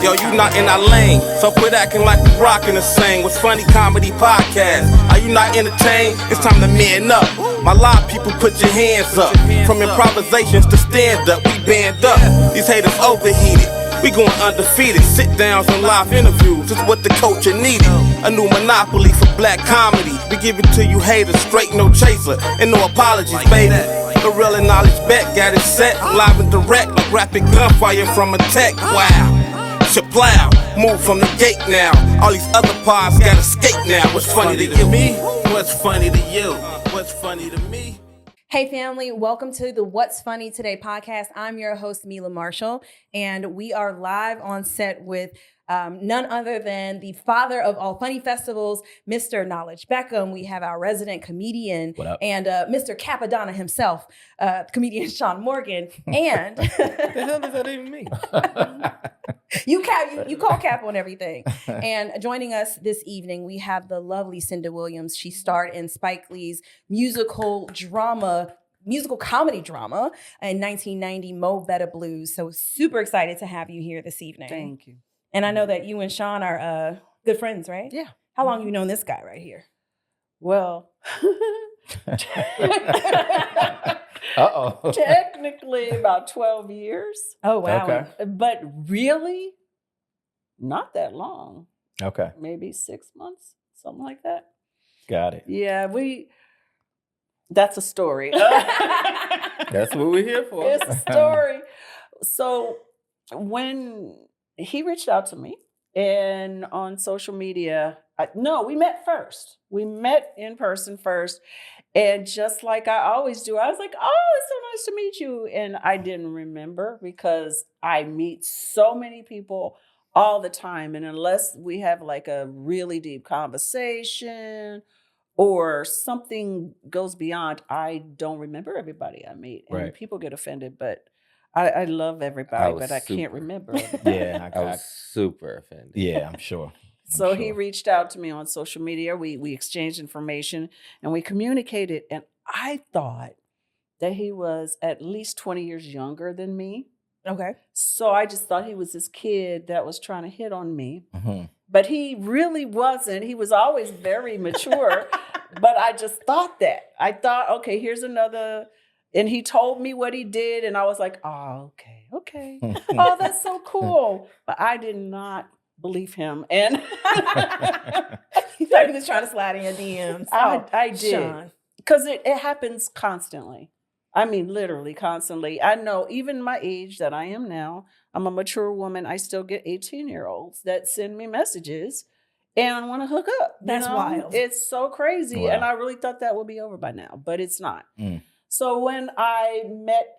Yo, you not in our lane, so quit acting like we rockin' the same. What's funny comedy podcast? Are you not entertained? It's time to man up. My live people, put your hands up. From improvisations to stand up, we band up. These haters overheated. We going undefeated. Sit downs and live interviews is what the culture needed. A new monopoly for black comedy. We give it to you haters, straight no chaser, and no apologies, baby. The real and knowledge bet got it set, live and direct, like rapid gunfire from a tech. Wow. Plow, move from the gate now. All these other pods gotta skate now. What's funny to you? Me? What's funny to you? What's funny to me? Hey family, welcome to the What's Funny Today podcast. I'm your host, Mila Marshall, and we are live on set with none other than the father of all funny festivals, Mr. Knowledge Beckham. We have our resident comedian and Mr. Capadonna himself, comedian Sean Morgan. And the hell does that even mean? You call Cap on everything. And joining us this evening, we have the lovely Cynda Williams. She starred in Spike Lee's musical comedy drama in 1990, Mo Better Blues. So super excited to have you here this evening. Thank you. And I know that you and Sean are good friends, right? Yeah. How long have you known this guy right here? Well, technically about 12 years. Oh, wow. Okay. But really, not that long. Okay. Maybe 6 months, something like that. Got it. Yeah, that's a story. That's what we're here for. It's a story. So when he reached out to me and on social media, we met first. We met in person first. And just like I always do, I was like, oh, it's so nice to meet you. And I didn't remember because I meet so many people all the time. And unless we have like a really deep conversation or something goes beyond, I don't remember everybody I meet. And Right. people get offended, but I love everybody, but I can't remember. Yeah, I was super offended. yeah, I'm sure. So he reached out to me on social media. We exchanged information and we communicated. And I thought that he was at least 20 years younger than me. Okay. So I just thought he was this kid that was trying to hit on me. Mm-hmm. But he really wasn't. He was always very mature. But I just thought that. I thought, okay, here's another. And he told me what he did. And I was like, oh, okay. Oh, that's so cool. But I did not believe him. And You thought he was trying to slide in your DMs. I did. Sean. Because it happens constantly. I mean, literally constantly. I know even my age that I am now, I'm a mature woman. I still get 18-year-olds that send me messages and want to hook up. That's wild. It's so crazy. Wow. And I really thought that would be over by now, but it's not. Mm. So when I met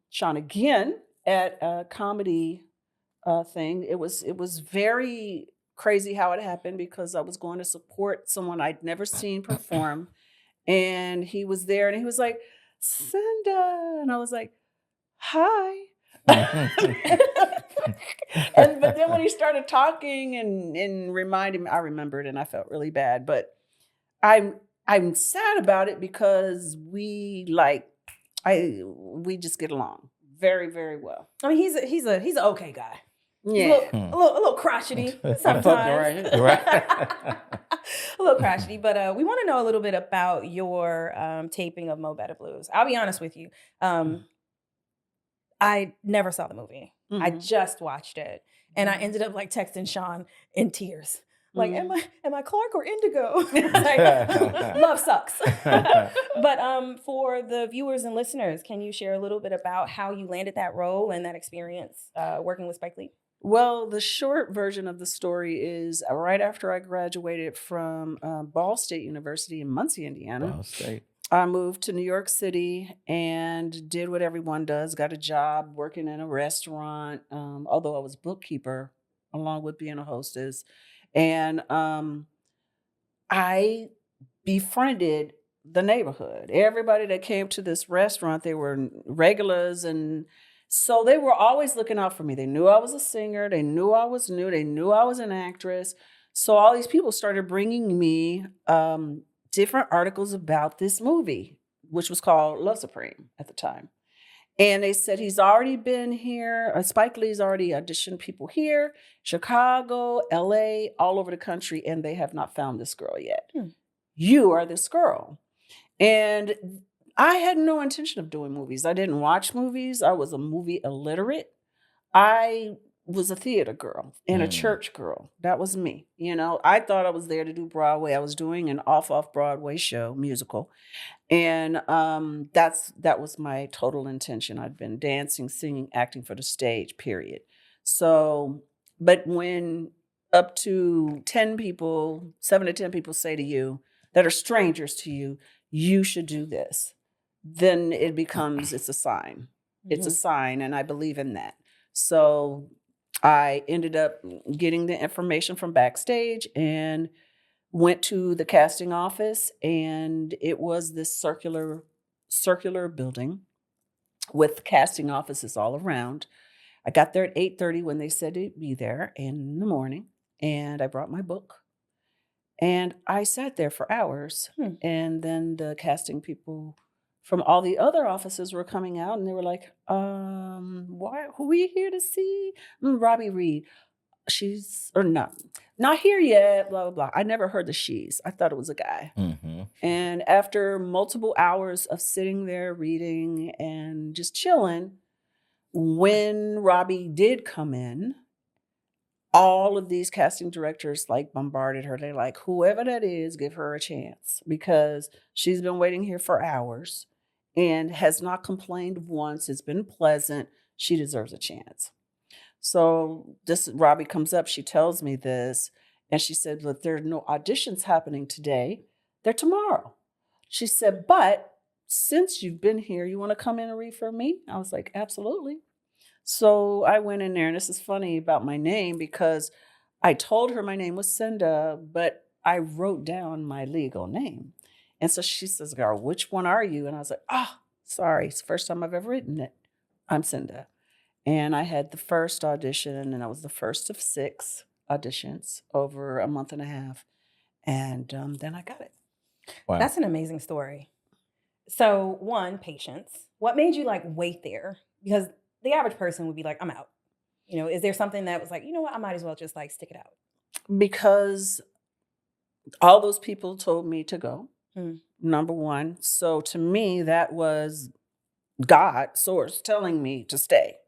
Sean again at a comedy thing, it was very crazy how it happened because I was going to support someone I'd never seen perform. And he was there and he was like, Cynda. And I was like, hi. But then when he started talking and reminded me, I remembered and I felt really bad. But I'm sad about it because we just get along very, very well. I mean, he's an okay guy. Yeah. A little crotchety sometimes. Right. A little crotchety, but we want to know a little bit about your taping of Mo Better Blues. I'll be honest with you. I never saw the movie. Mm-hmm. I just watched it. And I ended up like texting Sean in tears. Like, am I Clark or Indigo? Like, love sucks. But for the viewers and listeners, can you share a little bit about how you landed that role and that experience working with Spike Lee? Well, the short version of the story is right after I graduated from Ball State University in Muncie, Indiana. Ball State. I moved to New York City and did what everyone does, got a job working in a restaurant, although I was bookkeeper along with being a hostess. And I befriended the neighborhood. Everybody that came to this restaurant, they were regulars. And so they were always looking out for me. They knew I was a singer. They knew I was new. They knew I was an actress. So all these people started bringing me different articles about this movie, which was called Love Supreme at the time. And they said he's already been here. Spike Lee's already auditioned people here, Chicago, LA, all over the country, and they have not found this girl yet. You are this girl. And I had no intention of doing movies. I didn't watch movies. I was a movie illiterate. I was a theater girl and a church girl. That was me. You know, I thought I was there to do Broadway. I was doing an off Broadway show, musical. And that was my total intention. I'd been dancing, singing, acting for the stage, period. So, but when up to 10 people, 7 to 10 people say to you that are strangers to you, you should do this, then it becomes, it's a sign. It's a sign, and I believe in that. So I ended up getting the information from backstage and went to the casting office, and it was this circular building with casting offices all around. I got there at 8:30 when they said it'd be there in the morning, and I brought my book. And I sat there for hours, and then the casting people from all the other offices were coming out, and they were like, who are you here to see? Robbie Reed. She's, or not here yet, blah, blah, blah. I never heard the she's. I thought it was a guy. And after multiple hours of sitting there reading and just chilling, when Robbie did come in, all of these casting directors like bombarded her. They're like, whoever that is, give her a chance, because she's been waiting here for hours and has not complained once. It's been pleasant. She deserves a chance. So this Robbie comes up. She tells me this, and she said, look, there are no auditions happening today. They're tomorrow. She said, but since you've been here, you want to come in and read for me? I was like, absolutely. So I went in there, and this is funny about my name, because I told her my name was Cynda, but I wrote down my legal name. And so she says, girl, which one are you? And I was like, sorry, it's the first time I've ever written it. I'm Cynda. And I had the first audition, and I was the first of 6 auditions over a month and a half. And then I got it. Wow. That's an amazing story. So, one, patience. What made you wait there? Because the average person would be like, I'm out. You know, is there something that was like, you know what, I might as well just stick it out? Because all those people told me to go, number one. So to me, that was God, source, telling me to stay.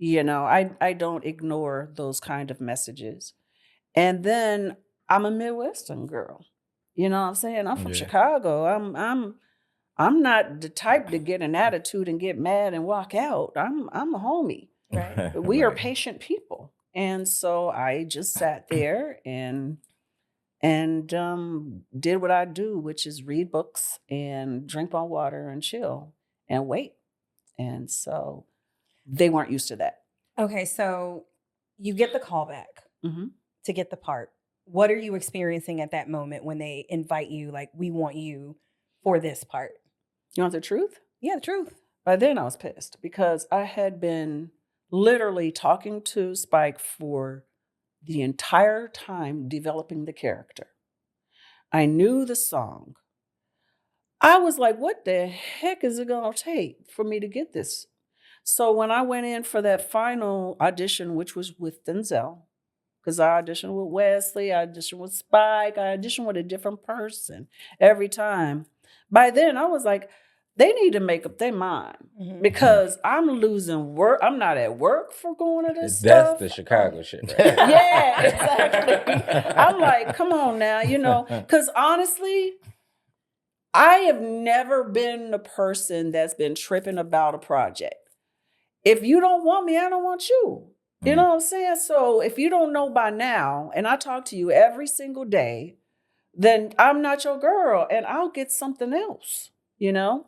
You know, I don't ignore those kind of messages. And then I'm a Midwestern girl. You know what I'm saying? I'm from Chicago. I'm not the type to get an attitude and get mad and walk out. I'm a homie. Right. We are patient people. And so I just sat there and did what I do, which is read books and drink my water and chill and wait. And so they weren't used to that. Okay, so you get the call back to get the part. What are you experiencing at that moment when they invite you, like, we want you for this part? You want the truth? Yeah, the truth. By then I was pissed because I had been literally talking to Spike for the entire time developing the character. I knew the song. I was like, what the heck is it going to take for me to get this? So when I went in for that final audition, which was with Denzel, because I auditioned with Wesley, I auditioned with Spike, I auditioned with a different person every time. By then I was like, they need to make up their mind because I'm losing work. I'm not at work for going to this stuff. That's the Chicago shit, right? Yeah, exactly. I'm like, come on now, you know, because honestly, I have never been the person that's been tripping about a project. If you don't want me, I don't want you. You know what I'm saying? So if you don't know by now, and I talk to you every single day, then I'm not your girl and I'll get something else, you know?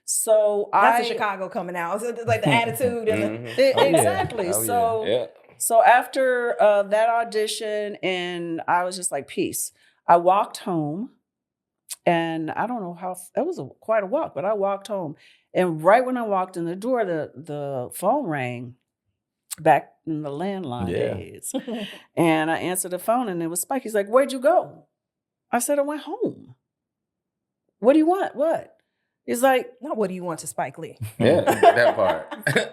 So that's the Chicago coming out. So like the attitude and exactly. So after that audition, and I was just like, peace. I walked home, and I don't know how it was quite a walk, but I walked home, and right when I walked in the door, the phone rang back in the landline days, and I answered the phone, and it was Spike. He's like, "Where'd you go?" I said, "I went home." "What do you want?" "What?" He's like, Not what do you want to Spike Lee? Yeah, that part.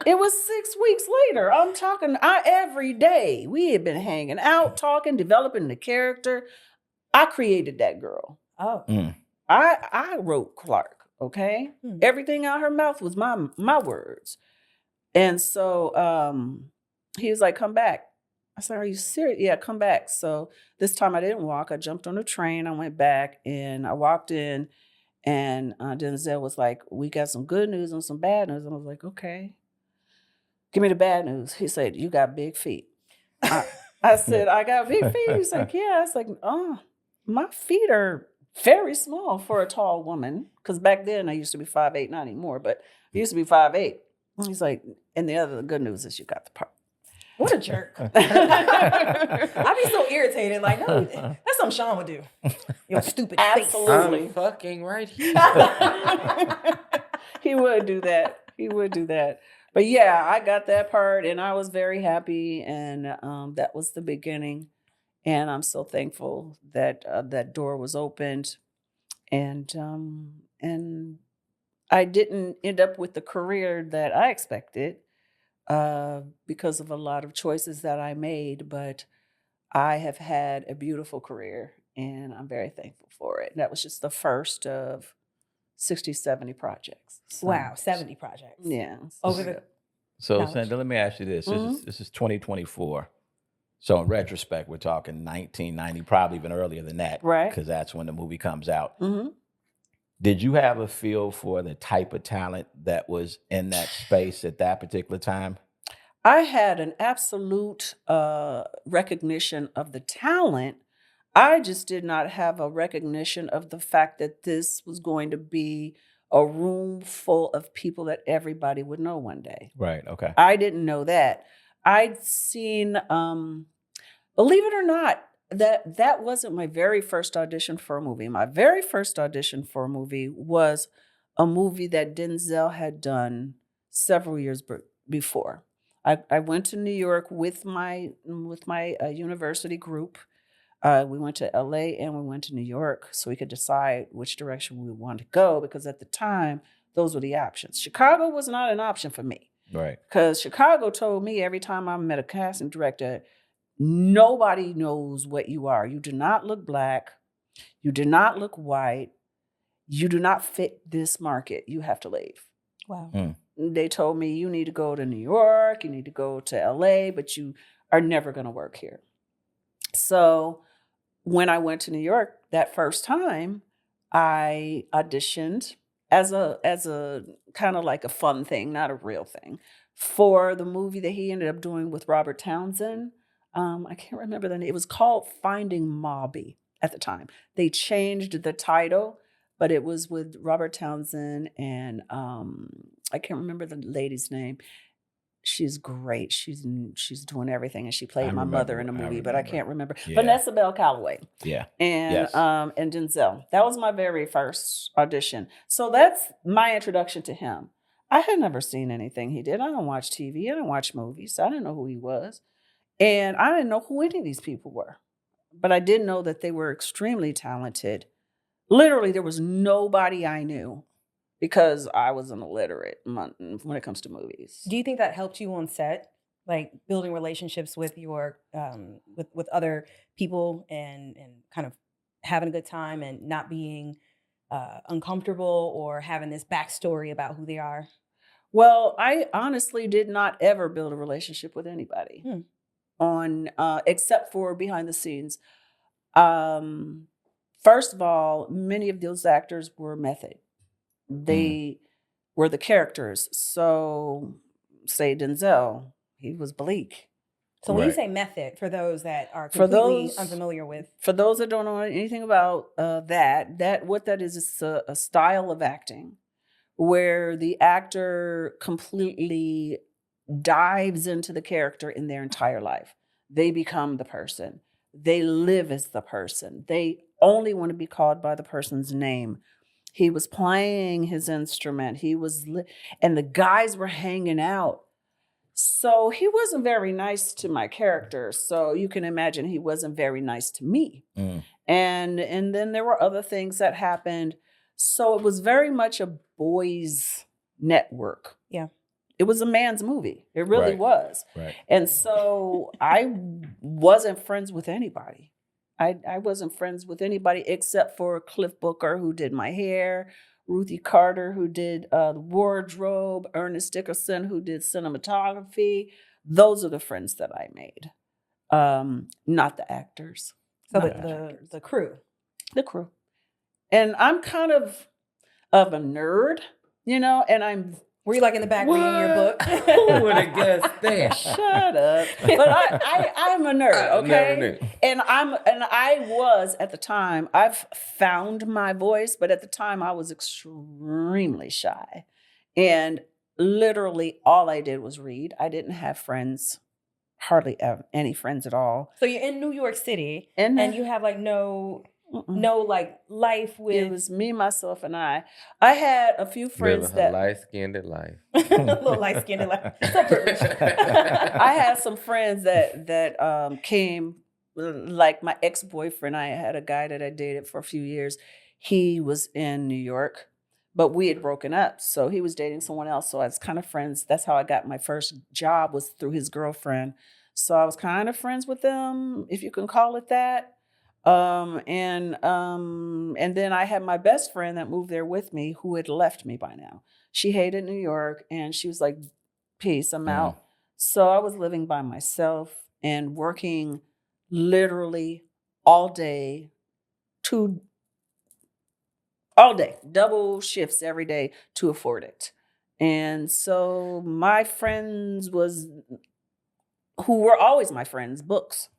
it was 6 weeks later. I'm talking every day. We had been hanging out, talking, developing the character. I created that girl. Oh. I wrote Clark, okay? Everything out her mouth was my words. And so he was like, come back. I said, are you serious? Yeah, come back. So this time I didn't walk. I jumped on a train. I went back and I walked in. And Denzel was like, we got some good news and some bad news. And I was like, okay, give me the bad news. He said, you got big feet. I said, I got big feet. He's like, yeah. I was like, oh, my feet are very small for a tall woman. Because back then I used to be 5'8", not anymore, but I used to be 5'8". He's like, and the other good news is you got the part. What a jerk. I'd be so irritated. Like, no, that's something Sean would do. Your stupid Absolutely. I'm fucking right here. He would do that. He would do that. But yeah, I got that part and I was very happy. And that was the beginning. And I'm so thankful that that door was opened. And I didn't end up with the career that I expected. Because of a lot of choices that I made, but I have had a beautiful career and I'm very thankful for it. And that was just the first of 60, 70 projects. So, Wow, 70 projects. Yeah. Over the So, knowledge. Cynda, let me ask you this. This is 2024. So in retrospect, we're talking 1990, probably even earlier than that. Right. Because that's when the movie comes out. Mm-hmm. Did you have a feel for the type of talent that was in that space at that particular time? I had an absolute recognition of the talent. I just did not have a recognition of the fact that this was going to be a room full of people that everybody would know one day. Right. Okay. I didn't know that. I'd seen, believe it or not, that wasn't my very first audition for a movie. My very first audition for a movie was a movie that Denzel had done several years before. I went to New York with my university group. We went to LA and we went to New York so we could decide which direction we wanted to go, because at the time, those were the options. Chicago was not an option for me. Right. Because Chicago told me every time I met a casting director, nobody knows what you are. You do not look black. You do not look white. You do not fit this market. You have to leave. Wow. They told me, you need to go to New York, you need to go to LA, but you are never going to work here. So when I went to New York that first time, I auditioned as a kind of like a fun thing, not a real thing, for the movie that he ended up doing with Robert Townsend. I can't remember the name. It was called Finding Mobby at the time. They changed the title, but it was with Robert Townsend and I can't remember the lady's name. She's great. She's doing everything, and she played my mother in a movie, but I can't remember. Yeah. Vanessa Bell Calloway. Yeah. And Yes. And Denzel. That was my very first audition. So that's my introduction to him. I had never seen anything he did. I don't watch TV. I don't watch movies. I didn't know who he was. And I didn't know who any of these people were. But I did know that they were extremely talented. Literally, there was nobody I knew because I was an illiterate when it comes to movies. Do you think that helped you on set, like building relationships with your with other people and kind of having a good time and not being uncomfortable or having this backstory about who they are? Well, I honestly did not ever build a relationship with anybody on except for behind the scenes. First of all, many of those actors were method. They were the characters. So, say Denzel, he was bleak. So when you say method, for those that are completely unfamiliar with, for those that don't know anything about that what that is a style of acting where the actor completely dives into the character in their entire life. They become the person. They live as the person. They only want to be called by the person's name. He was playing his instrument. And the guys were hanging out. So he wasn't very nice to my character. So you can imagine he wasn't very nice to me. And then there were other things that happened. So it was very much a boys' network. Yeah. It was a man's movie. It really Right. was. Right. And so I wasn't friends with anybody. I wasn't friends with anybody except for Cliff Booker, who did my hair, Ruthie Carter, who did the wardrobe, Ernest Dickerson, who did cinematography. Those are the friends that I made, not the actors. So Not the actors. the crew. The crew. And I'm kind of a nerd, and Were you like in the back reading your book? Who would have guessed that? shut up. But I'm a nerd, I never okay? knew. And I was at the time, I've found my voice, but at the time I was extremely shy. And literally all I did was read. I didn't have friends, hardly any friends at all. So you're in New York City And and you have like no like life It with was me, myself, and I. I had a few friends Living her that light-skinned life. little light skinned like so privileged. I had some friends that came, like my ex-boyfriend. I had a guy that I dated for a few years. He was in New York, but we had broken up. So he was dating someone else. So I was kind of friends. That's how I got my first job, was through his girlfriend. So I was kind of friends with them, if you can call it that. And then I had my best friend that moved there with me, who had left me by now. She hated New York, and she was like, peace, I'm out. So I was living by myself and working literally all day, double shifts every day to afford it. And so my friends who were always my friends, books.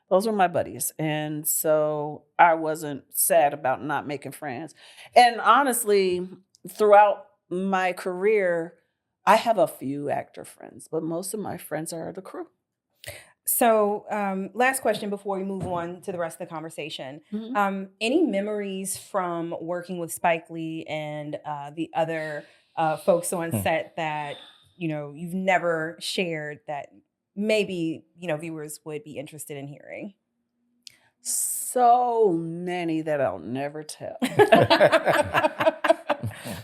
Those were my buddies. And so I wasn't sad about not making friends. And honestly, throughout my career, I have a few actor friends, but most of my friends are the crew. So last question before we move on to the rest of the conversation. Any memories from working with Spike Lee and the other folks on set that, you've never shared that maybe, viewers would be interested in hearing? So many that I'll never tell.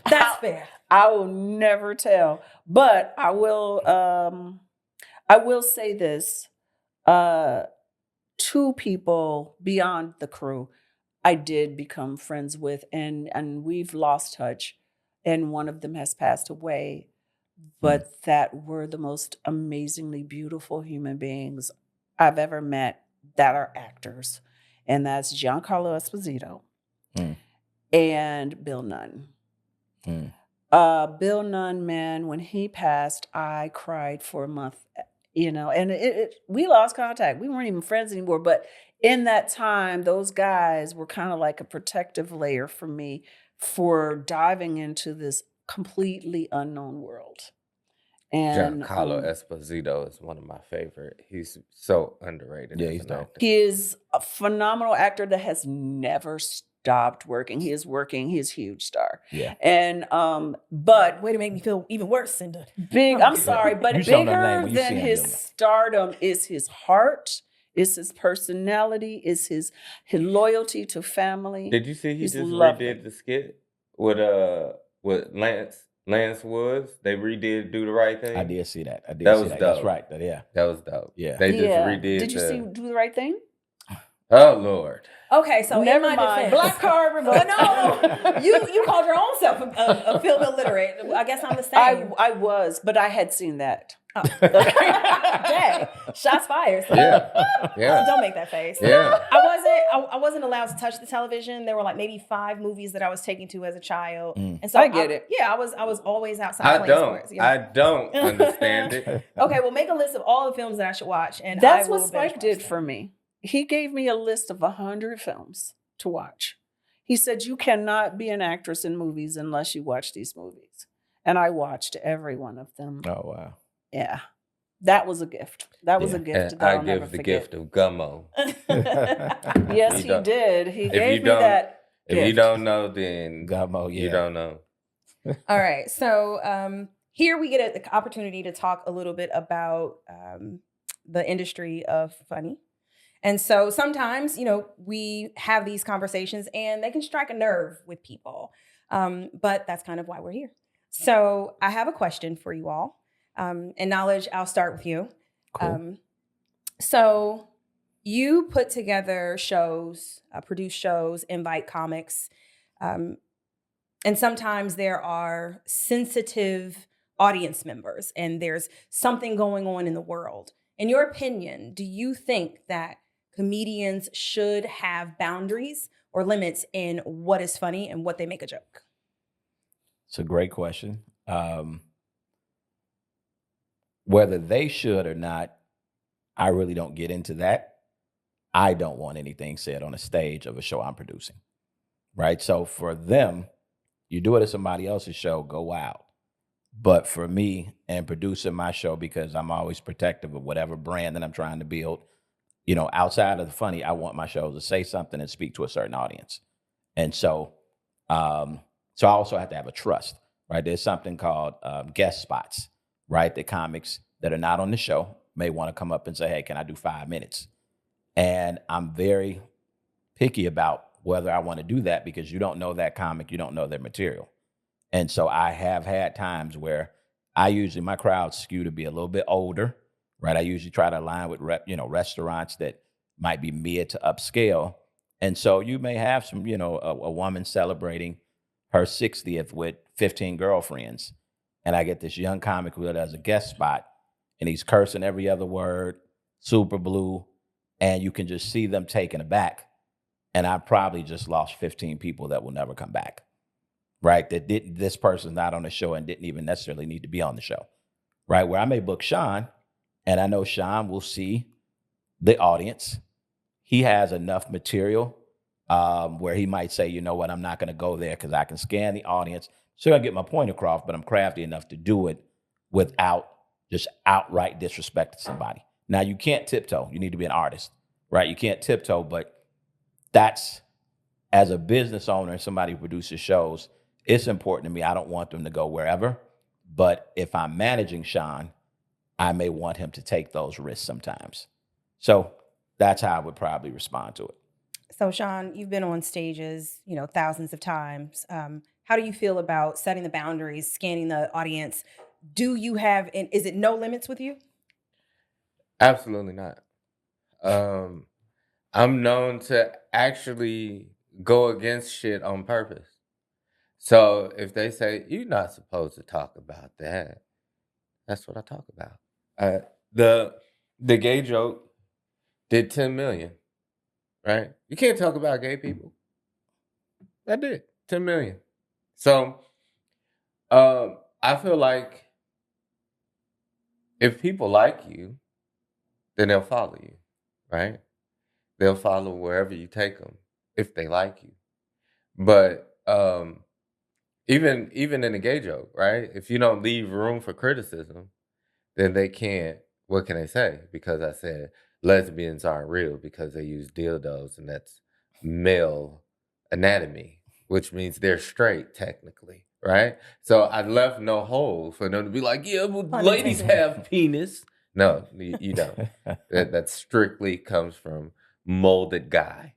That's fair. I will never tell, but I will say this. Two people beyond the crew I did become friends with, and we've lost touch, and one of them has passed away, but that were the most amazingly beautiful human beings I've ever met that are actors. And that's Giancarlo Esposito and Bill Nun. Bill Nun, man, when he passed, I cried for a month, and we lost contact. We weren't even friends anymore. But in that time, those guys were kind of like a protective layer for me for diving into this completely unknown world. And Giancarlo Esposito is one of my favorite. He's so underrated. Yeah, as he's an dope. actor. he is a phenomenal actor that has never stopped working. He is working. He's a huge star. Yeah. And but Way to make me feel even worse, Cynda. big. I'm sorry, but You show no name bigger when you than see him, his don't you? stardom is his heart, is his personality, is his loyalty to family. Did you see he He's just lovely. redid the skit with Lance Woods? They redid Do the Right Thing. I did see that. That see was that. dope. That's right. Yeah. That was dope. Yeah. They just redid. Did you see Do the Right Thing? Oh Lord. Okay, so Never in my mind. defense, Black card revoked. no, you called your own self a film illiterate. I guess I'm the same. I was, but I had seen that. Oh. Dang, shots fired. Yeah. Don't make that face. Yeah. I wasn't allowed to touch the television. There were like maybe 5 movies that I was taken to as a child, and so I get it. Yeah, I was always outside playing sports. I don't understand it. Okay, well, make a list of all the films that I should watch, and That's I will what Spike binge did watch for me. He gave me a list of 100 films to watch. He said, you cannot be an actress in movies unless you watch these movies. And I watched every one of them. Oh wow. Yeah. That was a gift. That was a gift And that I I'll never give the forget. gift of gummo. Yes, You he don't- did. He if gave you me don't- that If gift. you don't know, then Gummo, you yeah. don't know. All right. So here we get the opportunity to talk a little bit about the industry of funny. And so sometimes, we have these conversations and they can strike a nerve with people. But that's kind of why we're here. So I have a question for you all. And Knowledge, I'll start with you. Cool. So you put together shows, produce shows, invite comics. And sometimes there are sensitive audience members and there's something going on in the world. In your opinion, do you think that comedians should have boundaries or limits in what is funny and what they make a joke? It's a great question. Whether they should or not, I really don't get into that. I don't want anything said on a stage of a show I'm producing, right? So for them, you do it at somebody else's show, go wild. But for me and producing my show, because I'm always protective of whatever brand that I'm trying to build, outside of the funny, I want my show to say something and speak to a certain audience. And so I also have to have a trust, right? There's something called guest spots, right? The comics that are not on the show may want to come up and say, hey, can I do 5 minutes? And I'm very picky about whether I want to do that because you don't know that comic, you don't know their material. And so I have had times where my crowds skew to be a little bit older, right? I usually try to align with restaurants that might be mid to upscale. And so you may have some, a woman celebrating her 60th with 15 girlfriends. And I get this young comic who does a guest spot and he's cursing every other word, super blue. And you can just see them taken aback. And I probably just lost 15 people that will never come back, right? This person's not on the show and didn't even necessarily need to be on the show, right? Where I may book Sean and I know Sean will see the audience. He has enough material where he might say, you know what, I'm not going to go there because I can scan the audience. So I get my point across, but I'm crafty enough to do it without just outright disrespecting somebody. Now, you can't tiptoe. You need to be an artist, right? You can't tiptoe, but that's, as a business owner and somebody who produces shows, it's important to me. I don't want them to go wherever. But if I'm managing Sean, I may want him to take those risks sometimes. So that's how I would probably respond to it. So, Sean, you've been on stages, thousands of times. How do you feel about setting the boundaries, scanning the audience? Do you have, and is it no limits with you? Absolutely not. I'm known to actually go against shit on purpose. So if they say, you're not supposed to talk about that, that's what I talk about. The gay joke did 10 million, right? You can't talk about gay people. That did 10 million. So I feel like if people like you, then they'll follow you, right? They'll follow wherever you take them if they like you. But even in a gay joke, right? If you don't leave room for criticism, then they can't. What can they say? Because I said lesbians aren't real because they use dildos, and that's male anatomy, which means they're straight technically, right? So I left no hole for them to be like, yeah, well, ladies have penis. No, you don't. That strictly comes from molded guy.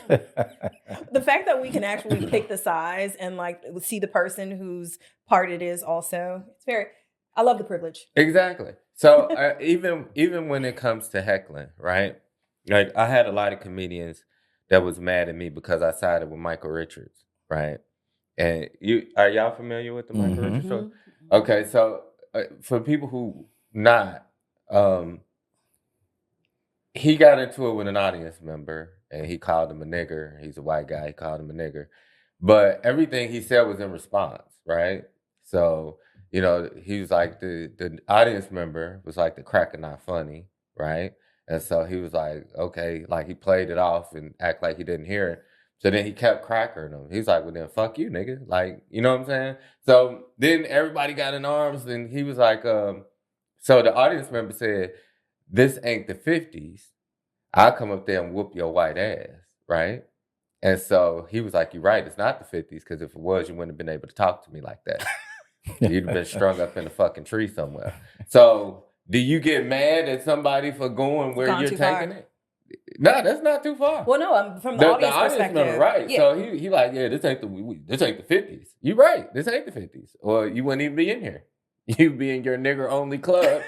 The fact that we can actually pick the size and see the person whose part it is also, I love the privilege. Exactly. So even when it comes to heckling, right? Like I had a lot of comedians that was mad at me because I sided with Michael Richards, right? And are y'all familiar with the Michael Richards story? Okay, so for people who not, he got into it with an audience member and he called him a nigger. He's a white guy. He called him a nigger. But everything he said was in response, right? So, he was like, the audience member was like, the cracker not funny, right? And so he was like, okay, like he played it off and act like he didn't hear it. So then he kept crackering him. He's like, well, then fuck you, nigga. Like, you know what I'm saying? So then everybody got in arms and he was like, so the audience member said, this ain't the 50s. I'll come up there and whoop your white ass, right? And so he was like, you're right, it's not the 50s, because if it was, you wouldn't have been able to talk to me like that. You'd have been strung up in a fucking tree somewhere. So do you get mad at somebody for going where you're taking it? No, that's not too far. Well, no, I'm from the audience perspective. Member, right? Yeah. So he like, yeah, this ain't the 50s. You right, this ain't the 50s, or you wouldn't even be in here. You be in your nigger only club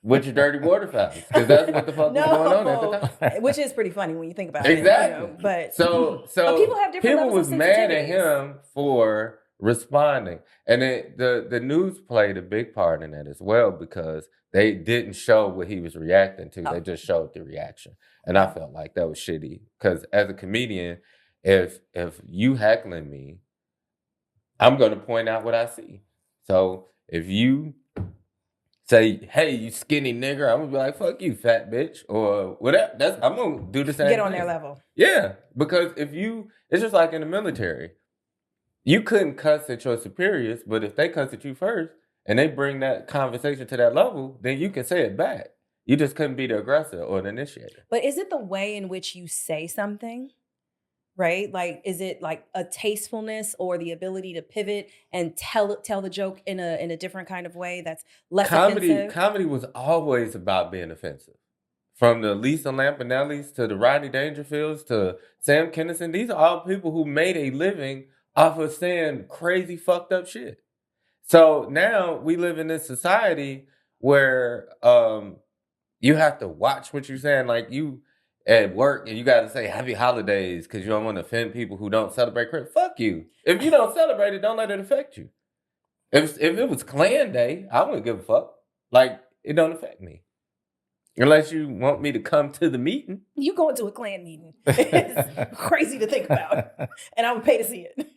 with your dirty water fountains, because that's what the fuck was going on at the time. Which is pretty funny when you think about it. Exactly. You know, but so people have different people levels was of mad at sensitivities. him for responding, and the news played a big part in that as well, because they didn't show what he was reacting to. They just showed the reaction, and I felt like that was shitty, because as a comedian, if you heckling me, I'm going to point out what I see. So if you say, hey, you skinny nigger, I'm going to be like, fuck you, fat bitch, or whatever. I'm going to do the same thing. Get on their level. Yeah, because it's just like in the military. You couldn't cuss at your superiors, but if they cuss at you first and they bring that conversation to that level, then you can say it back. You just couldn't be the aggressor or the initiator. But is it the way in which you say something? Right? Like, is it like a tastefulness or the ability to pivot and tell the joke in a different kind of way that's less offensive? Comedy was always about being offensive. From the Lisa Lampanellis to the Rodney Dangerfields to Sam Kinison, these are all people who made a living off of saying crazy, fucked up shit. So now we live in this society where you have to watch what you're saying. Like, you at work and you got to say happy holidays because you don't want to offend people who don't celebrate Christmas. Fuck you. If you don't celebrate it, don't let it affect you. If it was Klan Day, I wouldn't give a fuck. Like, it don't affect me. Unless you want me to come to the meeting. You going to a Klan meeting. It's crazy to think about. And I would pay to see it.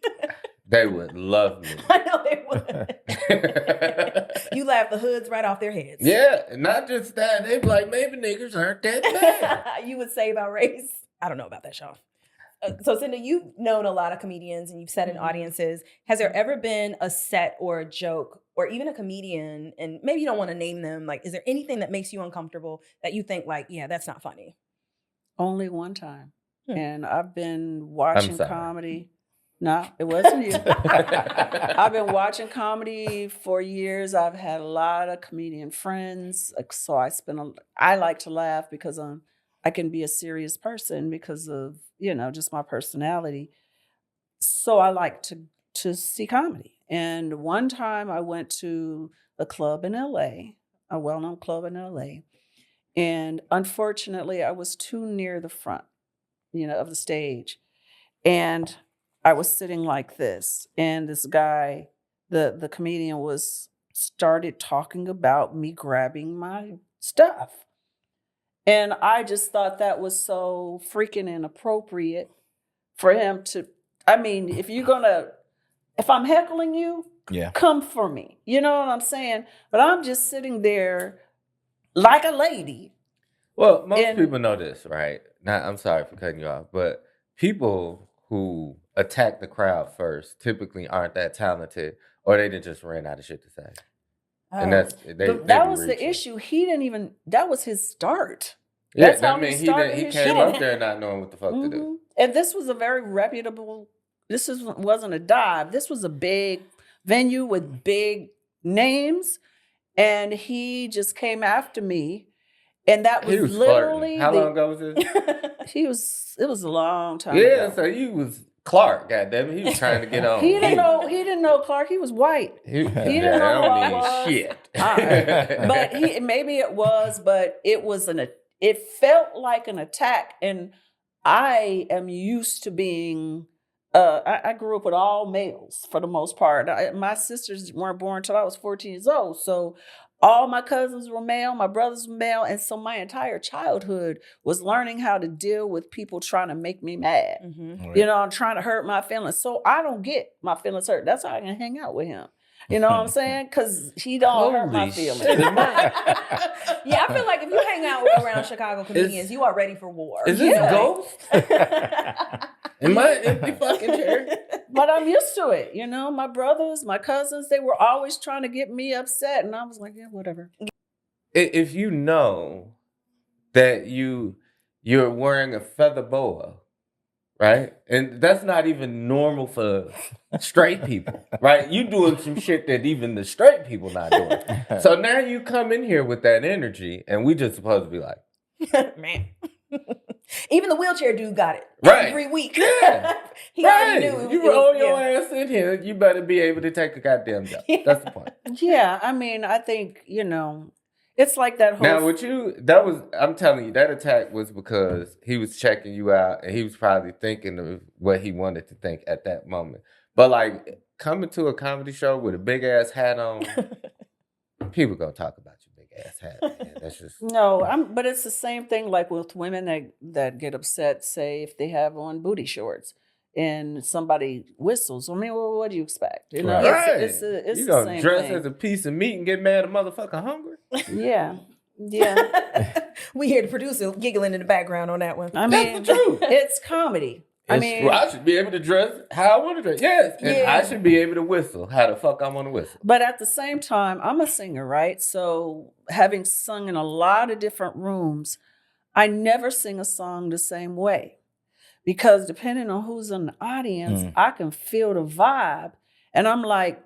They would love me. I know they would. You laugh the hoods right off their heads. Yeah, not just that. They'd be like, maybe niggers aren't that bad. You would save our race. I don't know about that, Sean. So, Cynda, you've known a lot of comedians and you've sat in audiences. Has there ever been a set or a joke or even a comedian, and maybe you don't want to name them, like, is there anything that makes you uncomfortable that you think, like, yeah, that's not funny? Only one time. Hmm. And I've been watching comedy. No, it wasn't you. I've been watching comedy for years. I've had a lot of comedian friends. So I like to laugh because I can be a serious person because of, just my personality. So I like to see comedy. And one time I went to a club in LA, a well-known club in LA. And unfortunately, I was too near the front, of the stage. And I was sitting like this, and this guy, the comedian, started talking about me grabbing my stuff. And I just thought that was so freaking inappropriate for him to, if I'm heckling you, come for me. You know what I'm saying? But I'm just sitting there like a lady. Well, most people know this, right? Now, I'm sorry for cutting you off, but people who attack the crowd first typically aren't that talented, or they just ran out of shit to say. And that was the issue. He didn't even, that was his start. Yeah, That's how he started he his came show. up there not knowing what the fuck to do. And this was a very reputable, wasn't a dive. This was a big venue with big names. And he just came after me. And that was literally flirting. How long ago was this? It was a long time ago. Yeah, so he was Clark, goddammit. He was trying to get on. He didn't know Clark. He was white. He didn't know who I was. Shit. But maybe it was, but it felt like an attack. And I am used to being, I grew up with all males for the most part. My sisters weren't born until I was 14 years old. So all my cousins were male, my brothers were male. And so my entire childhood was learning how to deal with people trying to make me mad. Mm-hmm. Right. Trying to hurt my feelings. So I don't get my feelings hurt. That's how I can hang out with him. You know what I'm saying? Because he don't hurt my feelings. Yeah, I feel like if you hang out around Chicago comedians, you are ready for war. Is this a ghost? In my empty fucking chair? But I'm used to it. My brothers, my cousins, they were always trying to get me upset. And I was like, yeah, whatever. If you know that you're wearing a feather boa, right? And that's not even normal for straight people, right? You doing some shit that even the straight people not doing. So now you come in here with that energy, and we just supposed to be like, Man. Even the wheelchair dude got it Right. every week. Yeah. He already knew. You roll your ass in here, you better be able to take a goddamn job. Yeah. That's the point. Yeah, I mean, I think, it's like that whole. Now, I'm telling you, that attack was because he was checking you out and he was probably thinking of what he wanted to think at that moment. But like coming to a comedy show with a big ass hat on, people gonna talk about your big ass hat. Man. That's just But it's the same thing like with women that get upset, say if they have on booty shorts and somebody whistles. I mean, well, what do you expect? You know, right. it's you the gonna same dress thing. as a piece of meat and get mad at motherfucker hungry? Yeah. We hear the producer giggling in the background on that one. I mean, That's the truth. it's comedy. I should be able to dress how I want to dress. Yes. And Yeah. I should be able to whistle how the fuck I want to whistle. But at the same time, I'm a singer, right? So having sung in a lot of different rooms, I never sing a song the same way. Because depending on who's in the audience, I can feel the vibe. And I'm like,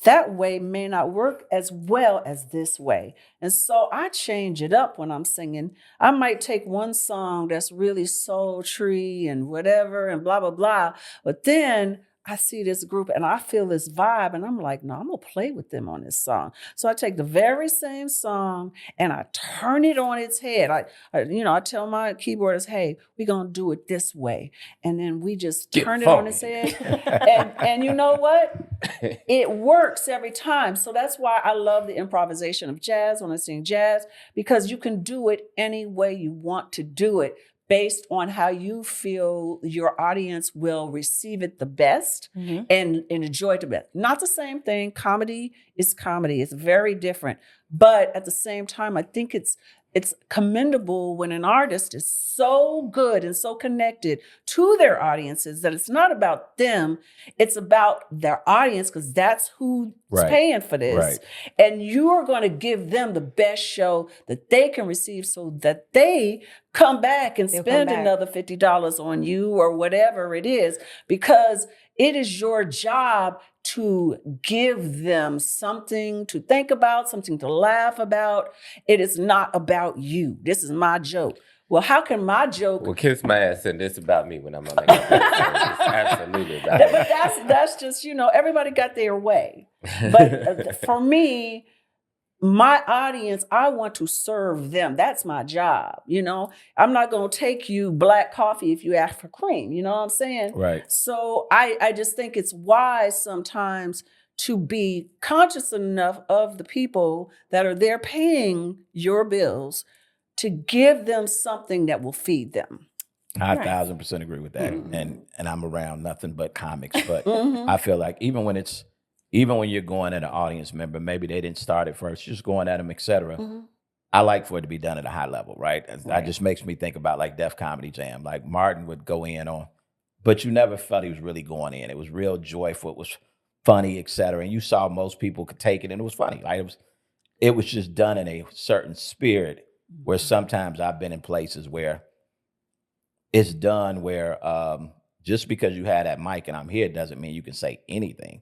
that way may not work as well as this way. And so I change it up when I'm singing. I might take one song that's really sultry and whatever and blah, blah, blah. But then I see this group and I feel this vibe and I'm like, no, I'm going to play with them on this song. So I take the very same song and I turn it on its head. I tell my keyboardist, hey, we're going to do it this way. And then we just turn it on its head. and you know what? It works every time. So that's why I love the improvisation of jazz when I sing jazz, because you can do it any way you want to do it, based on how you feel your audience will receive it the best and enjoy it the best. Not the same thing. Comedy is comedy. It's very different. But at the same time, I think it's commendable when an artist is so good and so connected to their audiences that it's not about them, it's about their audience, because that's who's paying for this. Right. And you are going to give them the best show that they can receive so that they come back and spend another $50 on you or whatever it is, because it is your job to give them something to think about, something to laugh about. It is not about you. This is my joke. Well, how can my joke... Well, kiss my ass and this about me when I'm on that. It's absolutely about me. But that's just, everybody got their way. But for me, my audience, I want to serve them. That's my job. I'm not going to take you black coffee if you ask for cream. You know what I'm saying? Right. So I just think it's wise sometimes to be conscious enough of the people that are there paying your bills to give them something that will feed them. I 1,000% agree with that. And I'm around nothing but comics. But I feel like even when you're going at an audience member, maybe they didn't start it first, just going at them, et cetera. I like for it to be done at a high level, right? That just makes me think about like Def Comedy Jam. Like Martin would go in on, but you never felt he was really going in. It was real joyful. It was funny, et cetera. And you saw most people could take it and it was funny. Like it was just done in a certain spirit, where sometimes I've been in places where it's done where just because you had that mic and I'm here doesn't mean you can say anything.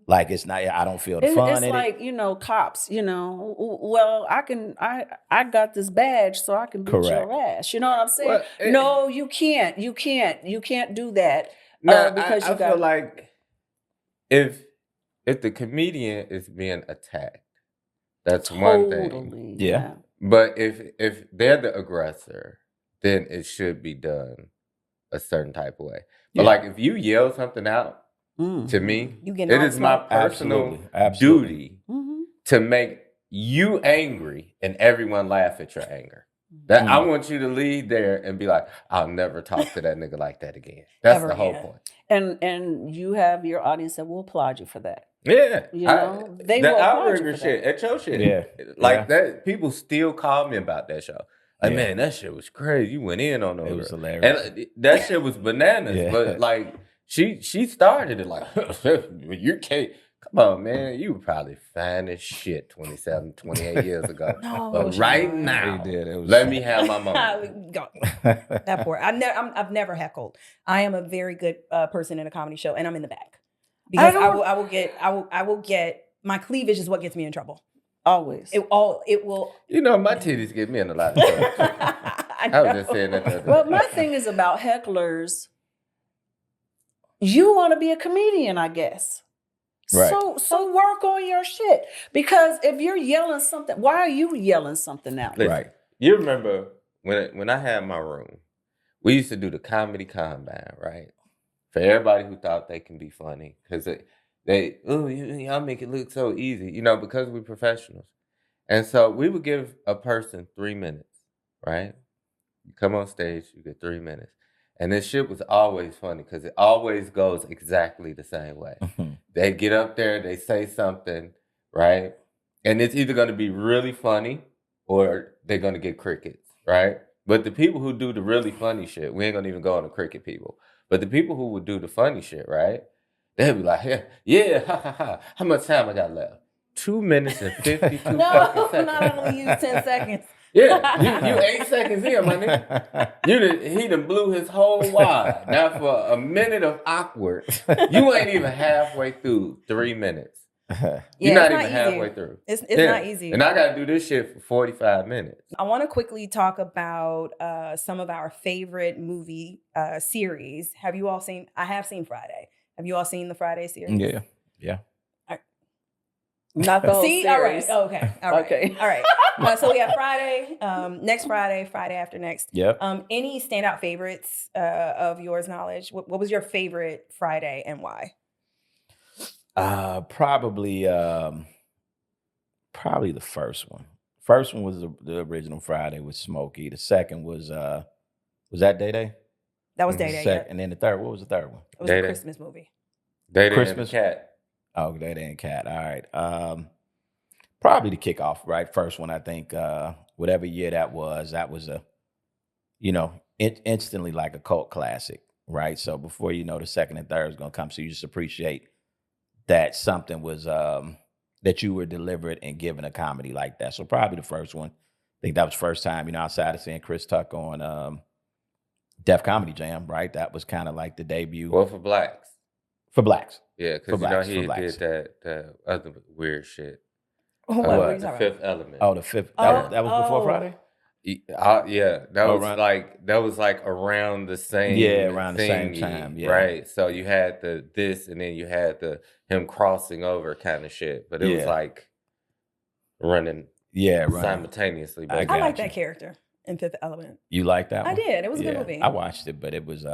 Like it's not. I don't feel the fun. It's like cops. Well, I got this badge, so I can beat your ass. You know what I'm saying? Well, no, you can't. You can't do that. No, because I feel like if the comedian is being attacked, that's one thing. Yeah. But if they're the aggressor, then it should be done a certain type of way. But like if you yell something out to me, it is my personal duty to make you angry and everyone laugh at your anger. That I want you to lead there and be like, I'll never talk to that nigga like that again. That's the whole point. And you have your audience that will applaud you for that. Yeah. They the will applaud outrigger you for shit that. at your shit. Yeah. That people still call me about that show. Like, man, that shit was crazy. You went in on those. It was hilarious. And that shit was bananas. But like she started it like you can't. Come on, man. You were probably fine as shit 27, 28 years ago. But right now, let me have my moment. That poor. I've never heckled. I am a very good person in a comedy show, and I'm in the back because I will get my cleavage is what gets me in trouble. Always. It will. My titties get me in a lot of trouble. I was just saying that the other Well, day. my thing is about hecklers. You want to be a comedian, I guess. Right. So work on your shit. Because if you're yelling something, why are you yelling something out? Listen, Right. You remember when I had my room, we used to do the comedy combine, right? For everybody who thought they can be funny. Because y'all make it look so easy, because we're professionals. And so we would give a person 3 minutes, right? You come on stage, you get 3 minutes. And this shit was always funny because it always goes exactly the same way. They get up there, they say something, right? And it's either going to be really funny or they're going to get crickets, right? But the people who do the really funny shit, we ain't going to even go on the cricket people. But the people who would do the funny shit, right? They'll be like, yeah, ha, ha, ha. How much time I got left? 2 minutes and 52 fucking No, seconds. not only use 10 seconds. Yeah, you 8 seconds in, my nigga. He done blew his whole wad. Now for a minute of awkward, you ain't even halfway through 3 minutes. You're not even halfway through. It's not easy. And I got to do this shit for 45 minutes. I want to quickly talk about some of our favorite movie series. Have you all seen? I have seen Friday. Have you all seen the Friday series? Yeah. Not the whole See, all right, series. okay, all right, Okay. all right. So we have Friday, next Friday, Friday after next. Yep. Any standout favorites of yours knowledge? What was your favorite Friday and why? Probably the first one. First one was the original Friday with Smokey. The second was that Day Day? That was Day Day. Yeah. And then the third, what was the third one? It was Day a Day. Christmas movie. Day Day Christmas. and the Cat. Oh, Day Day and Cat. All right. Probably the kickoff, right? First one, I think, whatever year that was a, instantly like a cult classic, right? So before you know, the second and third is going to come. So you just appreciate that something was, that you were delivered and given a comedy like that. So probably the first one. I think that was the first time, outside of seeing Chris Tucker on Def Comedy Jam, right? That was kind of like the debut. Well, for blacks. For blacks. Yeah, For because blacks, he for blacks. did that other weird shit. What are you The talking Fifth about? Element. Oh, the fifth. Oh, That was before oh. Friday? Yeah, that was around- like around the same around the same time, yeah. right? So you had this and then you had him crossing over kind of shit, but it was Yeah. like running Yeah, right. simultaneously. I I got like you. that character in Fifth Element. You like that one? I did. It was a good movie. I watched it, but it was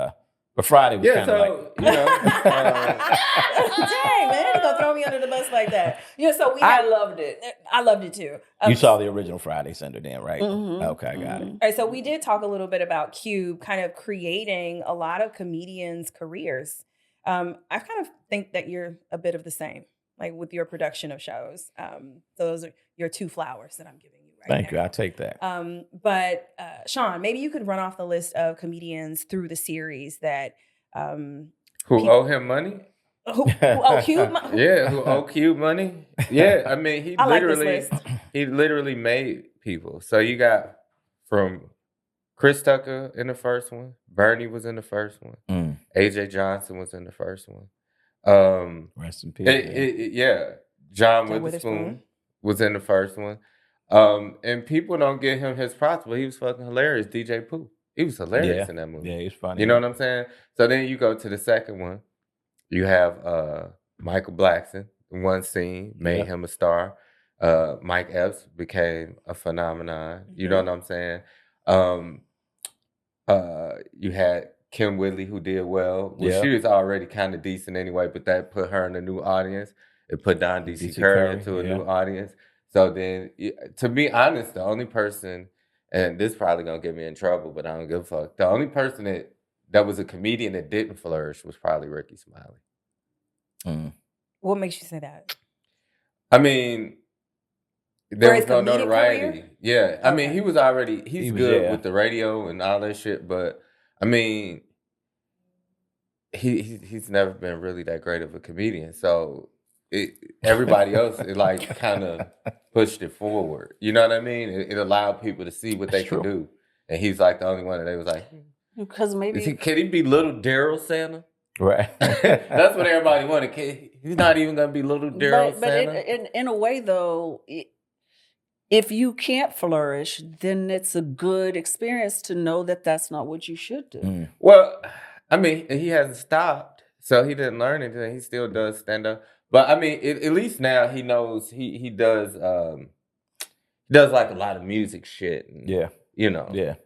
but Friday was Yeah, kind of so like Dang, man, you gonna throw me under the bus like that? So I loved it. I loved it too. you saw the original Friday Cynda then, right? Mhm, Okay, I got it. All right, so we did talk a little bit about Cube kind of creating a lot of comedians' careers. I kind of think that you're a bit of the same, like with your production of shows. So those are your two flowers that I'm giving you right Thank you. now. I'll take that. But Sean, maybe you could run off the list of comedians through the series that who owe him money? who Cube? Yeah, who owe Cube money? Yeah, I mean he I like this literally made people. So you got from Chris Tucker in the first one, Bernie was in the first one, AJ Johnson was in the first one. Rest in peace. John John Witherspoon was in the first one. And people don't give him his props, but he was fucking hilarious. DJ Pooh. He was hilarious in that movie. Yeah, he's funny. You know what I'm saying? So then you go to the second one. You have Michael Blackson. One scene made him a star. Mike Epps became a phenomenon. You know what I'm saying? You had Kim Whitley, who did well. Well, she was already kind of decent anyway, but that put her in a new audience. It put Don DC Curry into a new audience. So then, to be honest, the only person, and this probably gonna get me in trouble, but I don't give a fuck. The only person that was a comedian that didn't flourish was probably Ricky Smiley. What makes you say that? I mean, there For was his no comedic notoriety. career? Yeah, I mean, Okay. he was already he's good yeah. with the radio and all that shit, but I mean, he's never been really that great of a comedian. So everybody else like kind of pushed it forward. You know what I mean? It allowed people to see what they could do, and he's like the only one that they was like, Because maybe can he be little Daryl Santa? Right. That's what everybody wanted. He's not even gonna be little Daryl but Santa. in a way though, if you can't flourish, then it's a good experience to know that that's not what you should do. Well, I mean, he hasn't stopped, so he didn't learn anything. He still does stand up, but I mean, at least now he knows he does like a lot of music shit. And, Yeah. you know. Yeah.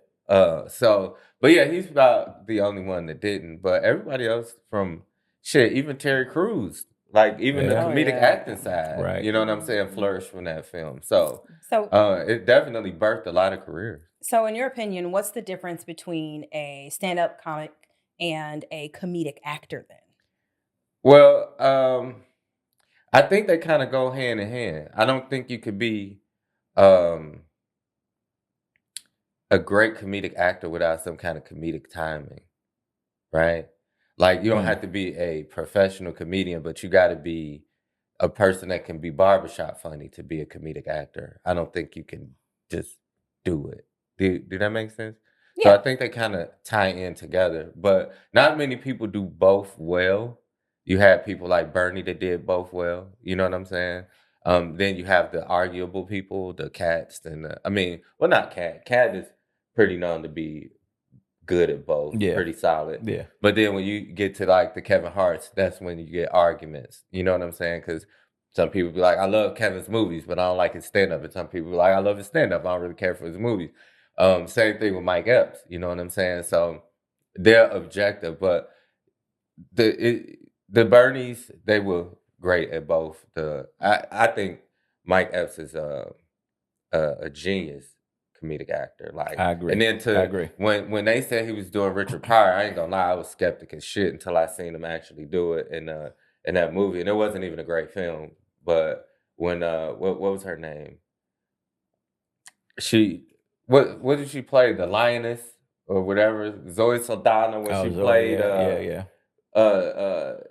So, but yeah, he's about the only one that didn't. But everybody else from shit, even Terry Crews, like even the Yeah. comedic acting side, Right. you know what I'm saying, flourished from that film. So So, it definitely birthed a lot of careers. so in your opinion, what's the difference between a stand-up comic and a comedic actor then? Well, I think they kind of go hand in hand. I don't think you could be a great comedic actor without some kind of comedic timing, right? Like you don't have to be a professional comedian, but you got to be a person that can be barbershop funny to be a comedic actor. I don't think you can just do it. Do that make sense? So I think they kind of tie in together, but not many people do both well. You have people like Bernie that did both well. You know what I'm saying? Then you have the arguable people, the Cats, and not Cat. Cat is pretty known to be good at both, pretty solid. Yeah. But then when you get to like the Kevin Harts, that's when you get arguments. You know what I'm saying? Because some people be like, I love Kevin's movies, but I don't like his stand-up. And some people be like, I love his stand-up, I don't really care for his movies. Same thing with Mike Epps. You know what I'm saying? So they're objective, but the Bernies, they were great at both. I think Mike Epps is a genius comedic actor. Like I agree. And then I agree. when they said he was doing Richard Pryor, I ain't gonna lie, I was skeptic as shit until I seen him actually do it in that movie. And it wasn't even a great film. But when what was her name? What did she play? The Lioness or whatever? Zoe Saldana when she played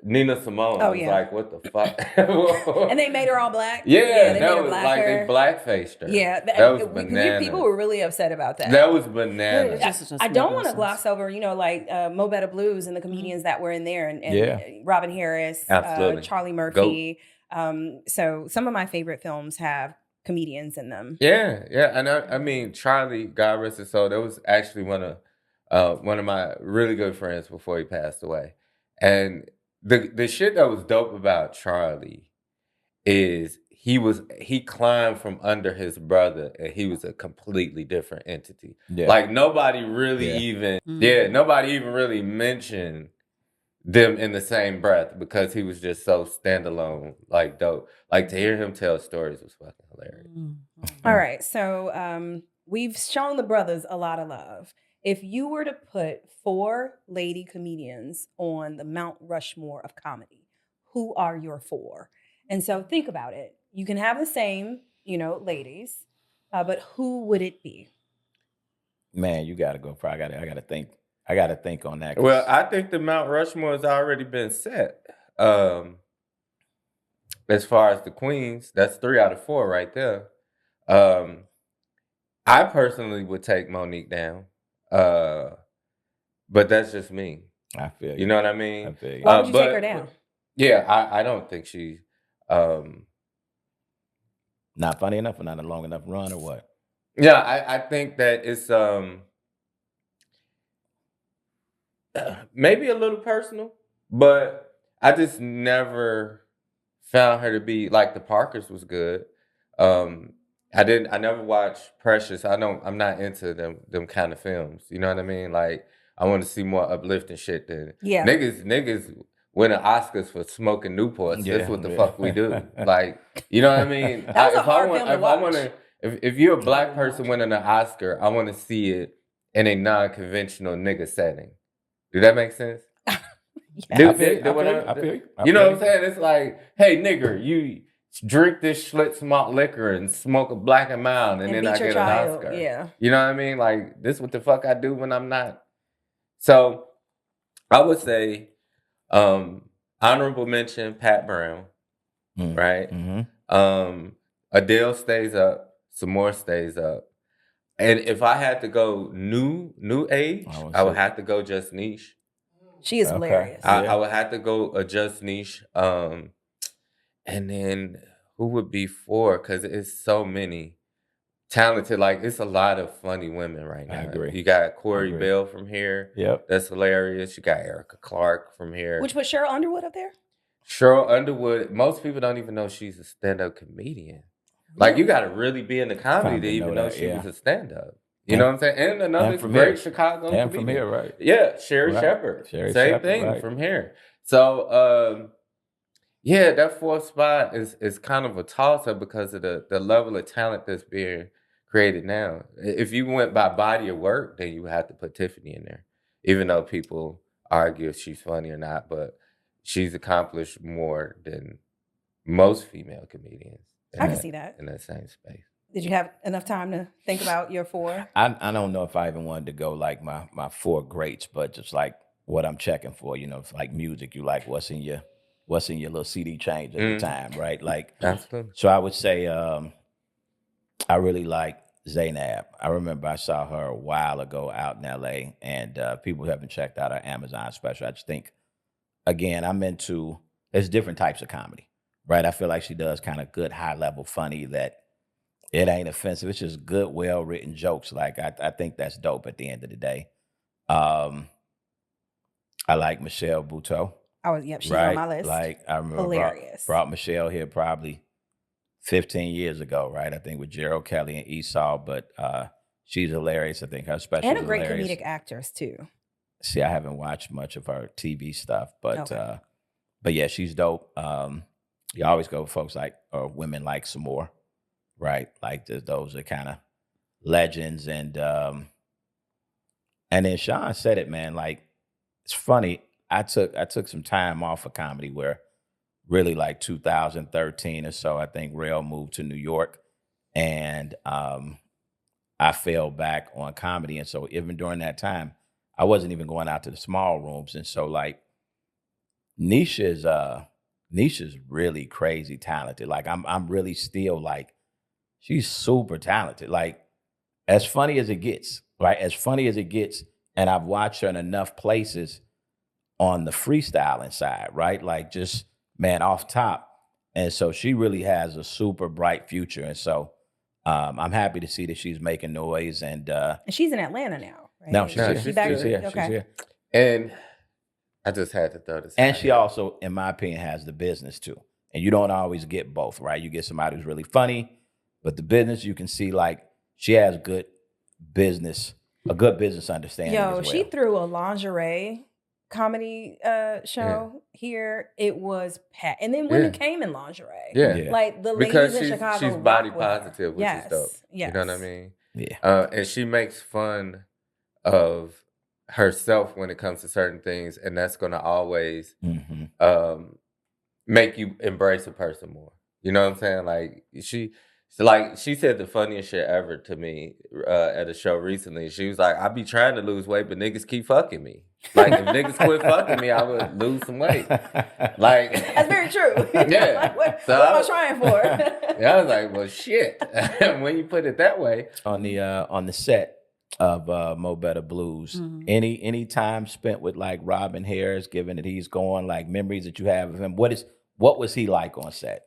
Nina Simone. I was like, what the fuck? And they made her all black? Yeah, they that made her was black like hair. they blackfaced her. Yeah, that was bananas. People were really upset about that. That was bananas. I don't want to gloss over, like Mo Better Blues and the comedians that were in there, and Robin Harris, Charlie Murphy. So some of my favorite films have comedians in them. Yeah, and I mean Charlie, God rest his soul. That was actually one of my really good friends before he passed away. And the shit that was dope about Charlie is he climbed from under his brother and he was a completely different entity. Yeah. Like nobody really nobody even really mentioned them in the same breath because he was just so standalone, like dope. Like to hear him tell stories was fucking hilarious. All right, so we've shown the brothers a lot of love. If you were to put 4 lady comedians on the Mount Rushmore of comedy, who are your 4? And so think about it. You can have the same, ladies, but who would it be? Man, you got to go for. I got to think. I got to think on that. Well, I think the Mount Rushmore has already been set. As far as the queens, that's 3 out of 4 right there. I personally would take Monique down. But that's just me. I feel you. You know what I mean? I feel you. Why would you take her down? Yeah, I don't think she's not funny enough or not a long enough run or what? Yeah, I think that it's maybe a little personal, but I just never found her to be like the Parkers was good. I never watched Precious. I'm not into them kind of films. You know what I mean? Like I want to see more uplifting shit than niggas winning Oscars for smoking Newports. That's what the fuck we do. Like, you know what I mean? That was a hard film to watch. If you're a black person winning an Oscar, I want to see it in a non-conventional nigga setting. Do that make sense? I feel you. You know what I'm saying? It's like, hey, nigger, you drink this Schlitz malt liquor and smoke a Black and Mild, and then I get an Oscar. Yeah. You know what I mean? Like, this is what the fuck I do when I'm not. So, I would say, honorable mention, Pat Brown, right? Mm-hmm. Adele stays up. Some more stays up. And if I had to go new age, I would have to go Just Niche. She is hilarious. I would have to go Just Niche. And then who would be 4? Because it's so many. talented. Like, it's a lot of funny women right now. I agree. You got Corey Bell from here. Yep. That's hilarious. You got Erica Clark from here. Which was Cheryl Underwood up there? Cheryl Underwood. Most people don't even know she's a stand-up comedian. Like, you got to really be in the comedy to even know she was a stand-up. You know what I'm saying? And another great Chicago comedian. From here, right? Yeah, Sherry Shepherd. Same thing from here. So, yeah, that fourth spot is kind of a toss-up because of the level of talent that's being created now. If you went by body of work, then you would have to put Tiffany in there, even though people argue if she's funny or not. But she's accomplished more than most female comedians. I can see that. In that same space. Did you have enough time to think about your 4? I don't know if I even wanted to go like my 4 greats, but just like what I'm checking for, you know, like music, you like what's in your little CD change at the time, right? Like, absolutely. So I would say I really like Zaynab. I remember I saw her a while ago out in LA, and people who haven't checked out her Amazon special, I just think, again, there's different types of comedy, right? I feel like she does kind of good, high level funny that it ain't offensive. It's just good, well-written jokes. Like, I think that's dope at the end of the day. I like Michelle Buteau. She's on my list. Like, I remember hilarious. Brought Michelle here probably 15 years ago, right? I think with Gerald Kelly and Esau, but she's hilarious. I think her special and a great hilarious. Comedic actress too. See, I haven't watched much of her TV stuff, but yeah, she's dope. You always go with folks like, or women like some more, right? Like those are kind of legends, and then Sean said it, man. Like, it's funny. I took some time off of comedy where really like 2013 or so, I think Rail moved to New York, and I fell back on comedy. And so even during that time, I wasn't even going out to the small rooms. And so like Nisha's really crazy talented. Like I'm really still like, she's super talented. Like, as funny as it gets, right? As funny as it gets. And I've watched her in enough places on the freestyling side, right? Like, just, man, off top. And so she really has a super bright future. And so I'm happy to see that she's making noise. And she's in Atlanta now, right? No, she's here. She's back. She's here. Okay. She's here. And I just had to throw this. And she also, in my opinion, has the business too. And you don't always get both, right? You get somebody who's really funny, but the business, you can see like she has a good business understanding. Yo, as well. she threw a lingerie comedy show here. It was packed, and then women came in lingerie. Yeah. Like the because ladies in Chicago. she's body positive, which is dope. Yes. You know what I mean? Yeah. And she makes fun of herself when it comes to certain things, and that's going to always make you embrace a person more. You know what I'm saying? Like she said the funniest shit ever to me at a show recently. She was like, I be trying to lose weight, but niggas keep fucking me. Like, if niggas quit fucking me, I would lose some weight. Like, that's very true. Yeah. Like, what am I trying for? Yeah, I was like, well, shit. When you put it that way. On the set of Mo Better Blues, any time spent with like Robin Harris, given that he's gone, like memories that you have of him, what was he like on set?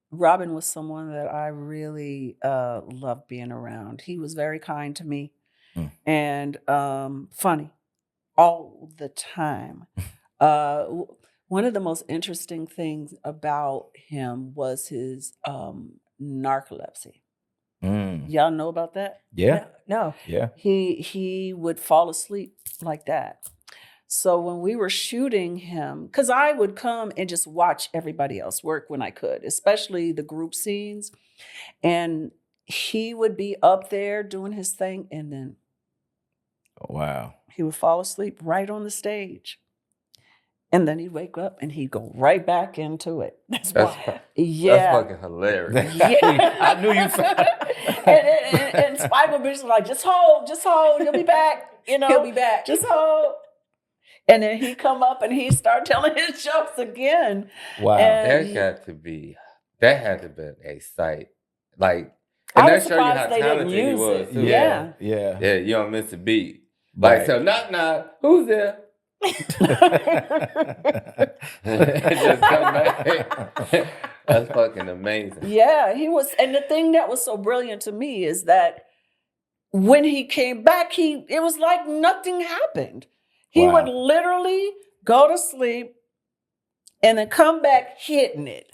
Robin was someone that I really loved being around. He was very kind to me and funny all the time. One of the most interesting things about him was his narcolepsy. Y'all know about that? Yeah. No. Yeah. He would fall asleep like that. So when we were shooting him, because I would come and just watch everybody else work when I could, especially the group scenes. And he would be up there doing his thing, and then wow, he would fall asleep right on the stage. And then he'd wake up and he'd go right back into it. That's fucking hilarious. Yeah. I knew you. and Spike would be just like, just hold, he'll be back. You know, He'll be back. Just hold. And then he'd come up and he'd start telling his jokes again. Wow. And that had to be a sight. Like, I and was that show you how surprised they didn't talented he use was it. too. Yeah. Yeah, you don't miss a beat. Like, so knock, who's there? Just come back. That's fucking amazing. Yeah, he was. And the thing that was so brilliant to me is that when he came back, it was like nothing happened. He would literally go to sleep and then come back hitting it,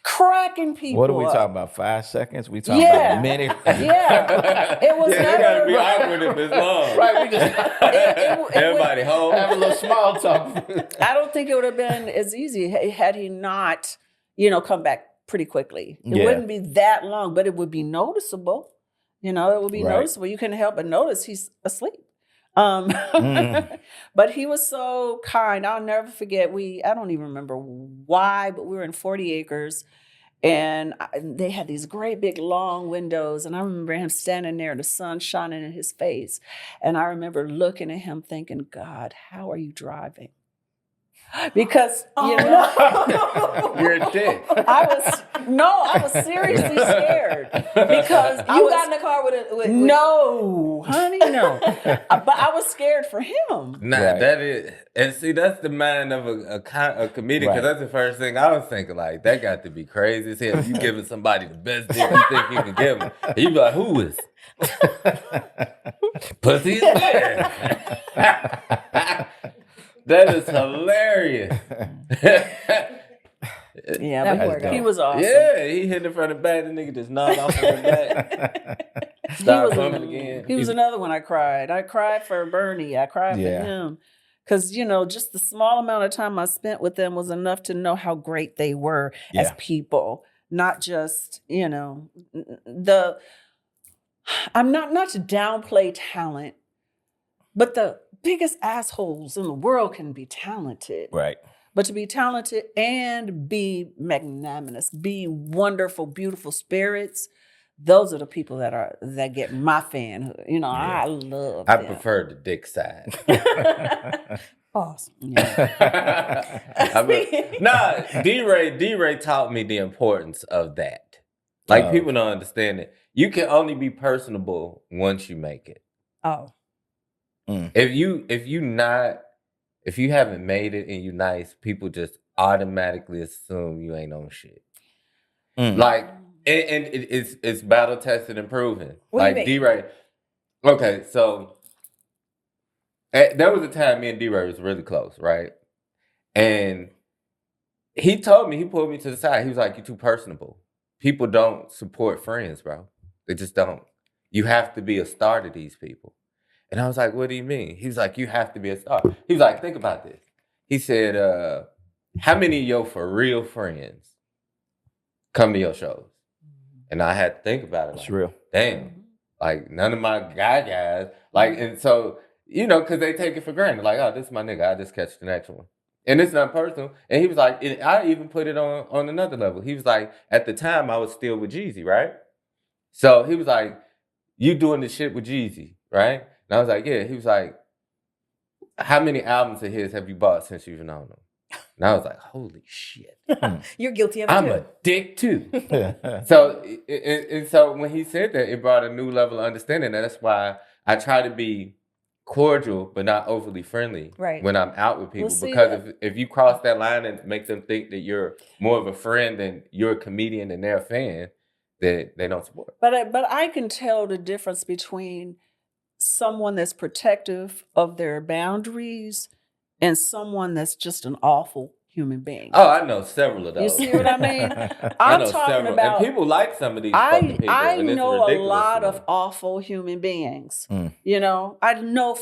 cracking people. What are we up. talking about? 5 seconds? We talking about a minute? Yeah, it was Yeah, never they gotta be awkward if it's long. Right, we just Everybody home. have a little small talk. I don't think it would have been as easy had he not, come back pretty quickly. It wouldn't be that long, but it would be noticeable. It would be noticeable. You couldn't help but notice he's asleep. But he was so kind. I'll never forget. I don't even remember why, but we were in 40 acres and they had these great big long windows. And I remember him standing there, the sun shining in his face. And I remember looking at him thinking, God, how are you driving? Because, You're a dick. I was seriously scared because You got in the car with no, honey, no. But I was scared for him. Nah, that is, and see, that's the mind of a comedian, because that's the first thing I was thinking. Like, that got to be crazy as hell. You giving somebody the best dick you think you can give them. And you be like, who is? Pussy is there. That is hilarious. Yeah, but he was awesome. Yeah, he hit in front of the back. The nigga just knocked off in the back. Stop coming again. He was another one I cried. I cried for Bernie. I cried for him. Because, just the small amount of time I spent with them was enough to know how great they were as people. Not just, I'm not to downplay talent, but the biggest assholes in the world can be talented. Right. But to be talented and be magnanimous, be wonderful, beautiful spirits, those are the people that get my fanhood. I love them. I prefer the dick side. Awesome. Nah, D-Ray taught me the importance of that. Like, people don't understand it. You can only be personable once you make it. Oh. If you haven't made it and you nice, people just automatically assume you ain't on shit. Like, and it's battle tested and proven. What like do you D-Ray. Okay, so there was a time me and D-Ray was really close, right? And he told me, he pulled me to the side. He was like, "You're too personable. People don't support friends, bro. They just don't. You have to be a star to these people." And I was like, "What do you mean?" He was like, "You have to be a star." He was like, "Think about this." He said, "How many of your for real friends come to your shows?" And I had to think about it. It's like, real. Damn. Like, none of my guys. Like, and so, because they take it for granted. Like, "Oh, this is my nigga. I just catch the next one." And it's not personal. And he was like, I even put it on another level. He was like, at the time, I was still with Jeezy, right? So he was like, "You doing this shit with Jeezy, right?" And I was like, "Yeah." He was like, "How many albums of his have you bought since you've known him?" And I was like, "Holy shit." You're guilty of it I'm too. a dick too. So, and so when he said that, it brought a new level of understanding. And that's why I try to be cordial, but not overly friendly when I'm out with people. Because if you cross that line and make them think that you're more of a friend than you're a comedian and they're a fan, that they don't support. But I can tell the difference between someone that's protective of their boundaries and someone that's just an awful human being. Oh, I know several of those. You see what I mean? I I'm know talking several. about. And people like some of these fucking people. I and it's know a ridiculous lot to me. of awful human beings. I know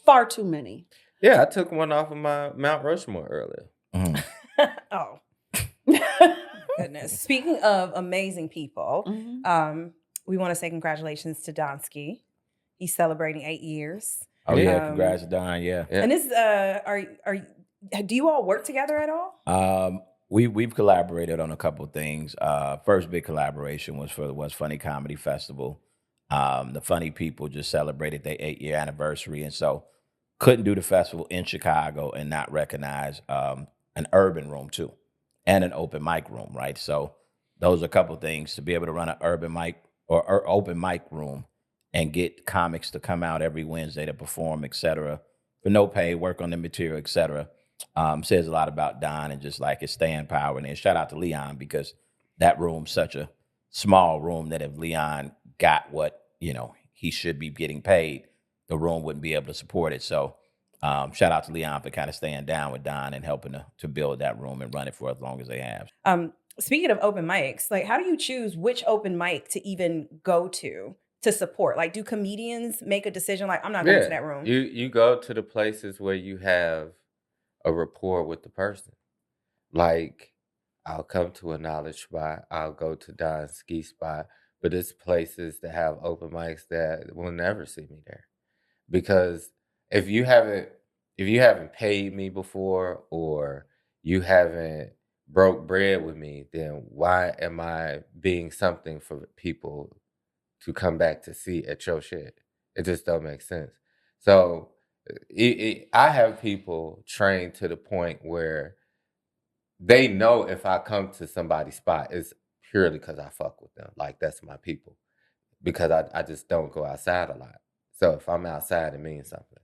far too many. Yeah, I took one off of my Mount Rushmore earlier. Oh. Goodness. Speaking of amazing people, we want to say congratulations to Donsky. He's celebrating 8 years. Oh yeah, congrats, Don. Yeah. And this do you all work together at all? We've collaborated on a couple of things. First big collaboration was for the What's Funny Comedy Festival. The Funny People just celebrated their 8-year anniversary, and so couldn't do the festival in Chicago and not recognize an urban room too, and an open mic room, right? So those are a couple of things to be able to run an urban mic or open mic room and get comics to come out every Wednesday to perform, et cetera, for no pay, work on the material, et cetera. Says a lot about Don and just like his staying power. And then shout out to Leon, because that room's such a small room that if Leon got what, he should be getting paid, the room wouldn't be able to support it. So shout out to Leon for kind of staying down with Don and helping to build that room and run it for as long as they have. Speaking of open mics, like how do you choose which open mic to even go to support? Like, do comedians make a decision like, I'm not going to that room? You go to the places where you have a rapport with the person. Like, I'll come to a knowledge spot. I'll go to Don's ski spot. But it's places that have open mics that will never see me there. Because if you haven't paid me before or you haven't broke bread with me, then why am I being something for people to come back to see at your shit? It just don't make sense. So I have people trained to the point where they know if I come to somebody's spot, it's purely because I fuck with them. Like, that's my people. Because I just don't go outside a lot. So if I'm outside, it means something.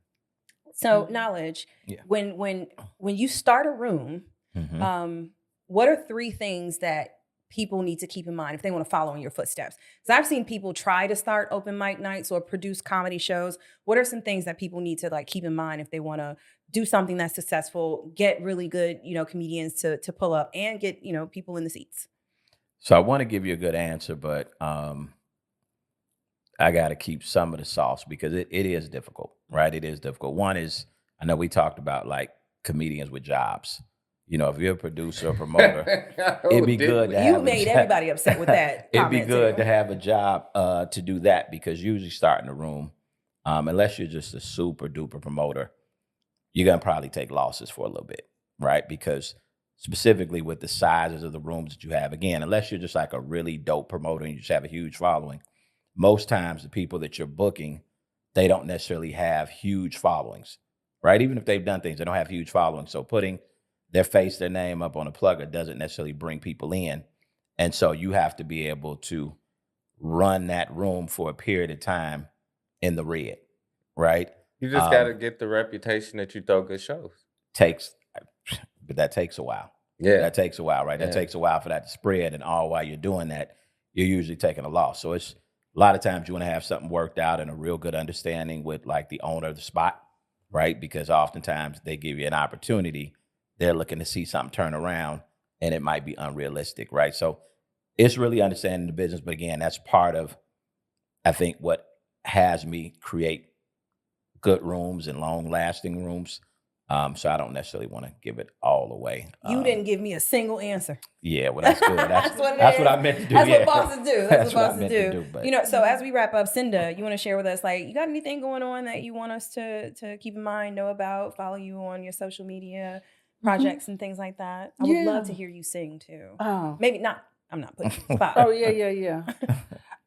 So knowledge, when you start a room, what are 3 things that people need to keep in mind if they want to follow in your footsteps? Because I've seen people try to start open mic nights or produce comedy shows. What are some things that people need to like keep in mind if they want to do something that's successful, get really good, comedians to pull up and get, people in the seats? So I want to give you a good answer, but I got to keep some of the sauce because it is difficult, right? It is difficult. One is, I know we talked about like comedians with jobs. If you're a producer or promoter, it'd be good to have. You made everybody upset with that. It'd be good to have a job to do that because usually starting a room, unless you're just a super duper promoter, you're gonna probably take losses for a little bit, right? Because specifically with the sizes of the rooms that you have, again, unless you're just like a really dope promoter and you just have a huge following, most times the people that you're booking, they don't necessarily have huge followings, right? Even if they've done things, they don't have huge followings. So putting their face, their name up on a plugger doesn't necessarily bring people in. And so you have to be able to run that room for a period of time in the red, right? You just got to get the reputation that you throw good shows. But that takes a while. Yeah. That takes a while, right? That takes a while for that to spread. And all while you're doing that, you're usually taking a loss. So it's a lot of times you want to have something worked out and a real good understanding with like the owner of the spot, right? Because oftentimes they give you an opportunity. They're looking to see something turn around and it might be unrealistic, right? So it's really understanding the business. But again, that's part of, I think, what has me create good rooms and long lasting rooms. So I don't necessarily want to give it all away. You didn't give me a single answer. Yeah, well, that's good. That's what I meant to do. That's what bosses do. That's what bosses do. But, so as we wrap up, Cynda, you want to share with us, like, you got anything going on that you want us to keep in mind, know about, follow you on your social media projects and things like that? I would love to hear you sing too. Oh, maybe not. I'm not putting you on the spot. Oh yeah.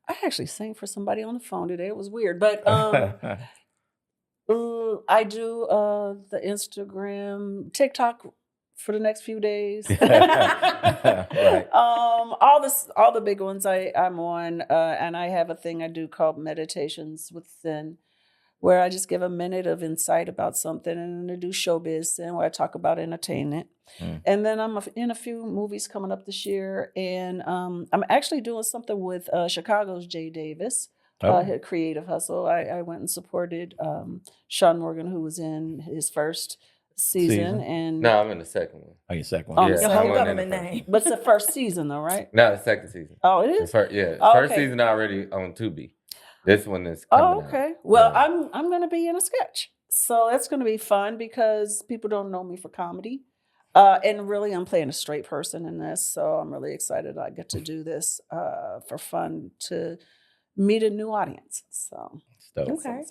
I actually sang for somebody on the phone today. It was weird, but I do the Instagram, TikTok for the next few days. Right. All the big ones I'm on, and I have a thing I do called Meditations with Zen, where I just give a minute of insight about something, and I do Showbiz, and where I talk about entertainment. And then I'm in a few movies coming up this year, and I'm actually doing something with Chicago's Jay Davis. Creative Hustle. I went and supported Sean Morgan, who was in his first season. And no, I'm in the second one. Oh, your second one? Your whole government name. But it's the first season, though, right? No, the second season. Oh, it is? First season already on Tubi. This one is coming out. Okay. Well, I'm going to be in a sketch. So that's going to be fun because people don't know me for comedy. And really, I'm playing a straight person in this. So I'm really excited I get to do this for fun to meet a new audience. So okay.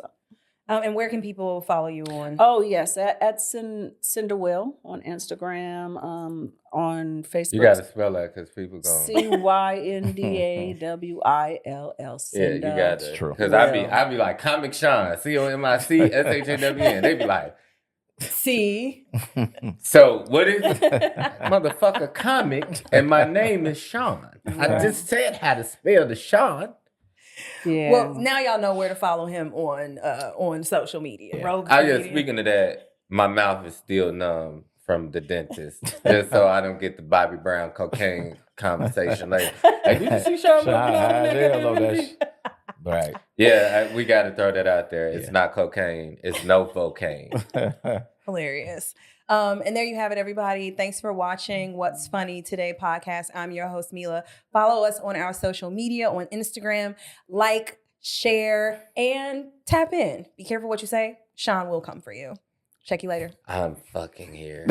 And where can people follow you on? Oh yes, at Cynda Will on Instagram, on Facebook. You got to spell that because people go CYNDAWILL. Yeah, you got to. True. Because I be like Comic Sean, COMICSHAWN. They be like, C. So what is motherfucker comic? And my name is Sean. I just said how to spell the Sean. Yeah. Well, now y'all know where to follow him on social media. Speaking of that, my mouth is still numb from the dentist, just so I don't get the Bobby Brown cocaine conversation later. Hey, did you see Sean? Right. Yeah, we got to throw that out there. It's not cocaine. It's no cocaine. Hilarious. And there you have it, everybody. Thanks for watching What's Funny Today podcast. I'm your host, Mila. Follow us on our social media on Instagram. Like, share, and tap in. Be careful what you say. Sean will come for you. Check you later. I'm fucking here.